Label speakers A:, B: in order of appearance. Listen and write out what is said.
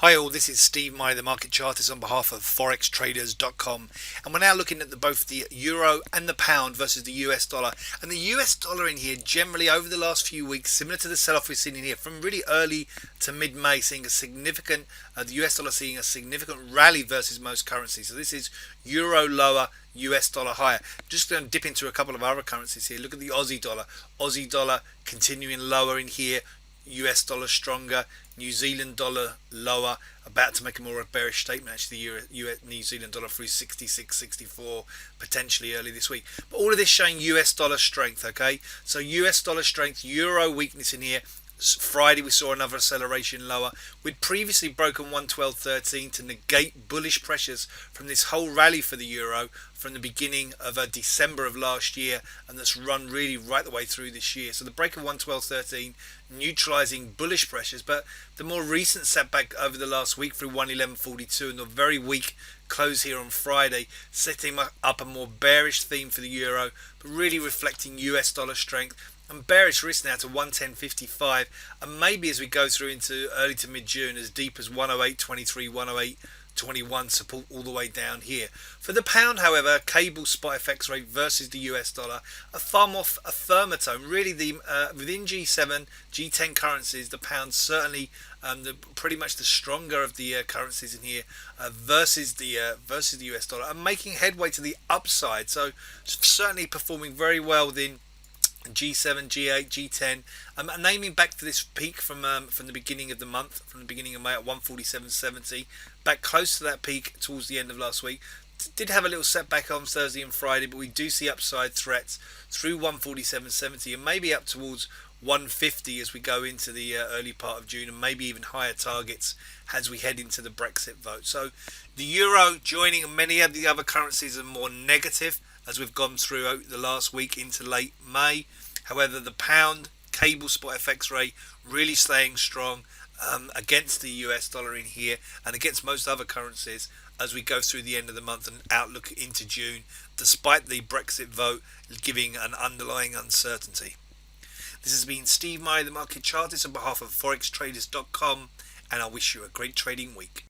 A: Hi all, this is Steve Meyer, the market chartist on behalf of forextraders.com, and we're now looking at both the euro and the pound versus the US dollar. And the US dollar in here generally over the last few weeks, similar to the sell-off we've seen in here from really early to mid-May, seeing a significant, the US dollar seeing a significant rally versus most currencies. So this is euro lower, US dollar higher. Just going to dip into a couple of other currencies here. Look at the Aussie dollar. Aussie dollar continuing lower in here. US dollar stronger, New Zealand dollar lower, about to make a more bearish statement actually, the New Zealand dollar through 66, 64 potentially early this week. But all of this showing US dollar strength, okay? So US dollar strength, euro weakness in here. Friday we saw another acceleration lower. We'd previously broken 112.13 to negate bullish pressures from this whole rally for the euro from the beginning of December of last year, and that's run really right the way through this year. So the break of 112.13 neutralizing bullish pressures, but the more recent setback over the last week through 111.42 and the very weak close here on Friday, setting up a more bearish theme for the euro, but really reflecting US dollar strength and bearish risk now to 110.55, and maybe as we go through into early to mid-June as deep as 108.23, 108.21 support all the way down here. For the pound, however, cable spot FX rate versus the US dollar, a far more a firmer tone. Really, within G7, G10 currencies, the pound certainly pretty much the stronger of the currencies in here versus the US dollar, and making headway to the upside. So certainly performing very well within G7, G8, G10, and aiming back to this peak from the beginning of the month, from the beginning of May at 147.70, back close to that peak towards the end of last week. Did have a little setback on Thursday and Friday, but we do see upside threats through 147.70 and maybe up towards 150 as we go into the early part of June, and maybe even higher targets as we head into the Brexit vote. So the euro joining many of the other currencies are more negative as we've gone through the last week into late May. However, the pound cable spot FX rate really staying strong against the US dollar in here and against most other currencies as we go through the end of the month and outlook into June, despite the Brexit vote giving an underlying uncertainty. This has been Steve Meyer, the market chartist on behalf of forextraders.com, and I wish you a great trading week.